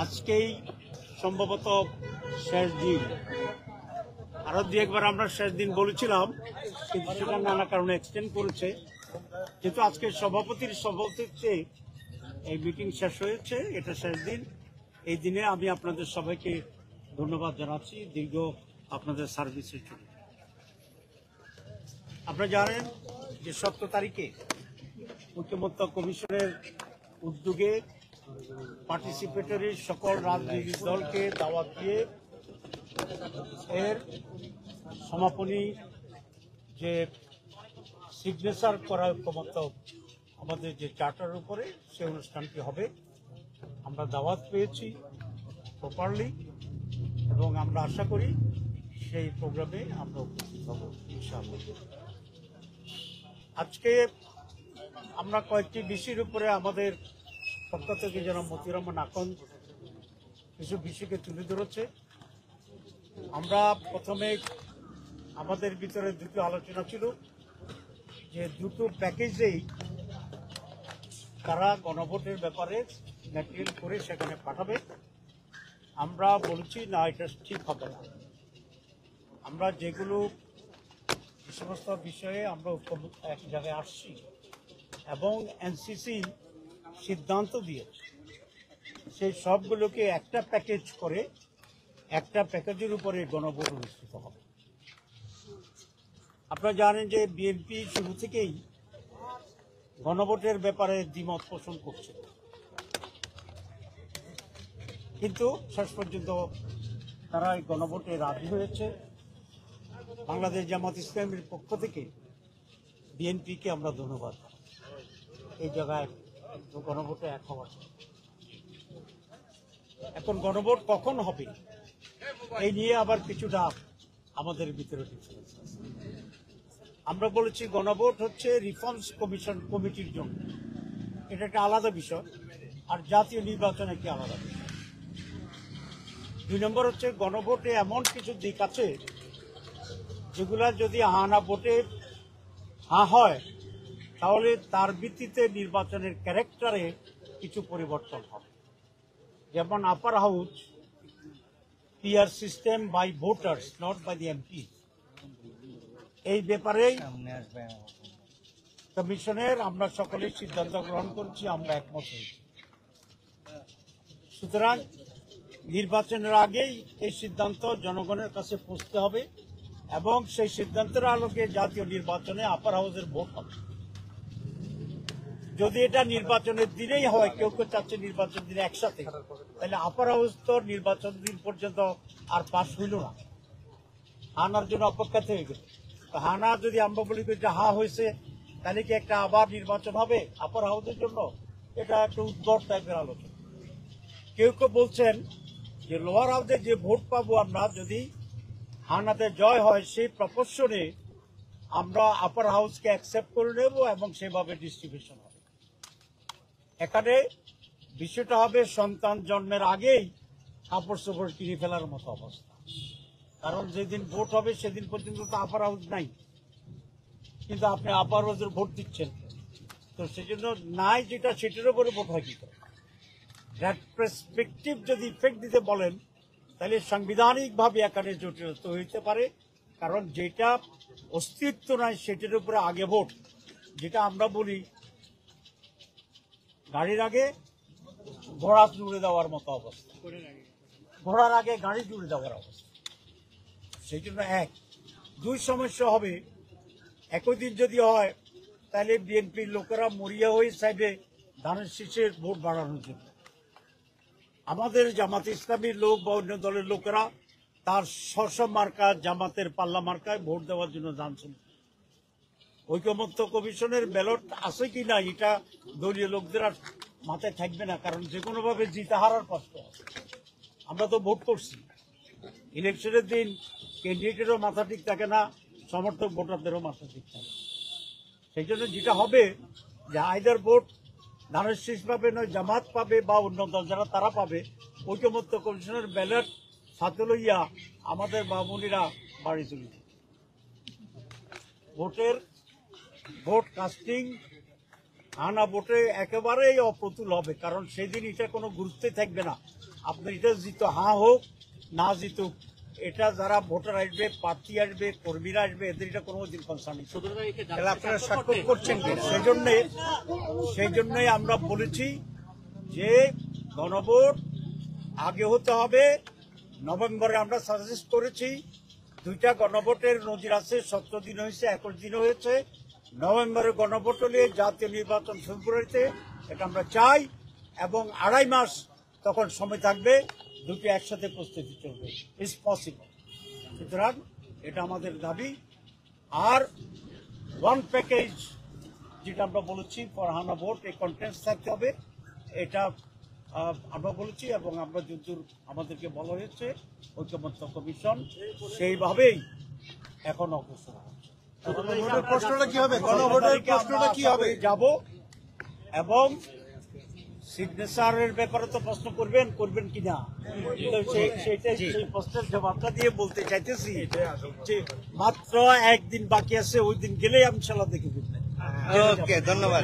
আজকেই সম্ভবত শেষ দিন। আরো দু একবার আমরা শেষ দিন বলেছিলাম, কিন্তু সেটা নানা কারণে এক্সটেন্ড করেছে। কিন্তু আজকে সভাপতির সভাপতিত্বে এই মিটিং শেষ হয়েছে, এটা শেষ দিন। এই দিনে আমি আপনাদের সবাইকে ধন্যবাদ জানাচ্ছি দীর্ঘ আপনাদের সার্ভিসের জন্য। আপনারা জানেন যে 17 তারিখে ঐকমত্য কমিশনের উদ্যোগে পার্টিসিপেটরি সকল রাজনৈতিক দলকে দাওয়াত দিয়ে এর সমাপনী যে সিগনেচার করা ঐকমত্য আমাদের যে চার্টারের উপরে সে অনুষ্ঠানটি হবে। আমরা দাওয়াত পেয়েছি প্রপারলি এবং আমরা আশা করি সেই প্রোগ্রামে আমরা উপস্থিত হব ইনশাআল্লাহ। আজকে আমরা কয়েকটি বিষয়ের উপরে আমাদের পক্ষ থেকে যেন মতিউর রহমান আকন কিছু বিষয়কে তুলে ধরেছে। আমরা প্রথমে আমাদের ভিতরে দুটো আলোচনা ছিল যে দুটো প্যাকেজেই তারা গণভোটের ব্যাপারে ম্যাটেরিয়াল করে সেখানে পাঠাবে। আমরা বলছি না, এটা ঠিক হবে না। আমরা যেগুলো সমস্ত বিষয়ে আমরা এক জায়গায় আসছি এবং এনসিসি সিদ্ধান্ত দিয়েছে সেই সবগুলোকে একটা প্যাকেজ করে একটা প্যাকেজের উপরে গণভোট অনুষ্ঠিত হবে। আপনারা জানেন যে বিএনপি শুরু থেকেই গণভোটের ব্যাপারে দ্বিমত পোষণ করছে, কিন্তু শেষ পর্যন্ত তারা এই গণভোটে রাজি হয়েছে। বাংলাদেশ জামাত ইসলামের পক্ষ থেকে বিএনপিকে আমরা ধন্যবাদ এই জায়গায় গণভোটে এক হওয়ার। এখন গণভোট কখন হবে এই নিয়ে আবার কিছুটা আমাদের ভিতরে ডিফারেন্স আছে। আমরা বলেছি গণভোট হচ্ছে রিফর্মস কমিশন কমিটির জন্য, এটা একটা আলাদা বিষয়, আর জাতীয় নির্বাচন একটি আলাদা বিষয়। 2 নম্বর হচ্ছে গণভোটে এমন কিছু দিক আছে যেগুলা যদি হা না ভোটে হা হয় তাহলে তার ভিত্তিতে নির্বাচনের ক্যারেক্টারে কিছু পরিবর্তন হবে। যেমন upper house PR system by voters not by the MP, এই ব্যাপারেই কমিশনের আমরা সকলেই সিদ্ধান্ত গ্রহণ করছি, আমরা একমত হয়েছি। সুতরাং নির্বাচনের আগেই এই সিদ্ধান্ত জনগণের কাছে পৌঁছতে হবে এবং সেই সিদ্ধান্তের আলোকে জাতীয় নির্বাচনে আপার হাউসের ভোট হবে। যদি এটা নির্বাচনের দিনেই হয়, কেউ কেউ চাচ্ছে নির্বাচন দিনে একসাথে, তাহলে আপার হাউস তো নির্বাচন দিন পর্যন্ত আর পাশ হইল না, হানার জন্য অপেক্ষাতে হয়ে গেল। হানা যদি আমরা বলি যে হা হয়েছে, তাহলে কি একটা আবার নির্বাচন হবে আপার হাউসের জন্য? এটা একটা উদ্ভট টাইপের আলোচনা। কেউ কেউ বলছেন যে লোয়ার হাউসে যে ভোট পাবো আমরা, যদি হানাতে জয় হয় সেই প্রপোর্শনে আমরা আপার হাউসকে অ্যাকসেপ্ট করে নেব এবং সেভাবে ডিস্ট্রিবিউশন হবে। এখানে বিষয়টা হবে সন্তান জন্মের আগেই কাপড় চোপড় কিনে ফেলার মতো অবস্থা, কারণ যেদিন ভোট হবে সেদিন পর্যন্ত তো আপার হাউস নাই, কিন্তু আপনি আপার হাউসের ভোট দিচ্ছেন, তো সেই জন্য নাই যেটা সেটার উপরে ভোট হয় কি করে। দ্যাট পার্সপেক্টিভ যদি ইফেক্ট দিতে বলেন তাহলে সাংবিধানিকভাবে এখানে জটিলতা হইতে পারে, কারণ যেটা অস্তিত্ব নাই সেটার উপরে আগে ভোট, যেটা আমরা বলি গাড়ির আগে ঘোড়া জুড়ে দেওয়ার মতো অবস্থা, ঘোড়ার আগে গাড়ি জুড়ে দেওয়ার অবস্থা। সেই জন্য 1, 2 সমস্যা হবে। একই দিন যদি হয় তাহলে বিএনপির লোকেরা মরিয়া হয়ে চাইবে ধানের শীষের ভোট বাড়ানোর জন্য। আমাদের জামাত ইসলামীর লোক বা অন্য দলের লোকেরা তার স্ব মার্কা জামাতের পাল্লা মার্কায় ভোট দেওয়ার জন্য জানছেন। ঐকমত্য কমিশনের ব্যালট আছে কি না এটা দলীয় লোকদের আর মাথায় থাকবে না, কারণ যে কোনোভাবে জিতে হারার কষ্ট আছে। আমরা তো ভোট করছি, ইলেকশনের দিন ক্যান্ডিডেটেরও মাথা ঠিক থাকে না, সমর্থক ভোটারদেরও মাথা ঠিক থাকে। সেই জন্য যেটা হবে যে আইদার ভোট ধানের শীষ পাবে, নয় জামাত পাবে বা অন্য দল যারা তারা পাবে। ঐকমত্য কমিশনের ব্যালট সাথে লইয়া আমাদের বামুনিরা বাড়ি চলে যাবে। ভোট কাস্টিং হানা ভোটে একেবারেই অপ্রতুল হবে, কারণ সেদিন এটা কোনো গুরুত্বই থাকবে না। আপনার এটা জিত হা হোক না জিতুক, এটা যারা ভোটার আসবে, প্রার্থী আসবে, কর্মীরা আসবে, এদের এটা কোনো দিন কনসার্ন নেই। তাহলে আপনারা স্বাক্ষর করছেন কি? সেই জন্যই আমরা বলেছি যে গণভোট আগে হতে হবে। নভেম্বরে আমরা সাজেস্ট করেছি, 2টা গণভোটের নজির আছে, 17 দিন হয়েছে, 21 দিন হয়েছে। নভেম্বরে গণভোট হলে জাতীয় নির্বাচন ফেব্রুয়ারিতে, এটা আমরা চাই, এবং 2.5 মাস তখন সময় থাকবে, দুটো একসাথে প্রস্তুতি চলবে, ইজ পসিবল। সুতরাং এটা আমাদের দাবি। আর ওয়ান প্যাকেজ যেটা আমরা বলেছি ফর হানা ভোট, এই কন্টেন্টস থাকতে হবে, এটা আমরা বলেছি, এবং আমরা যদ্দূর আমাদেরকে বলা হয়েছে ঐক্যমত্য কমিশন সেইভাবেই এখন অগ্রসর হচ্ছে। প্রশ্নটা কি হবে? গণভোটের প্রশ্নটা কি হবে? যাব, এবং সিগনেচারের ব্যাপারে তো প্রশ্ন করবেন কিনা, সেই প্রশ্নের জবাবটা দিয়ে বলতে চাইতেছি যে মাত্র একদিন বাকি আছে, ওই দিন গেলেই আমি ইনশাআল্লাহ দেখে ফেলবেন। ওকে, ধন্যবাদ।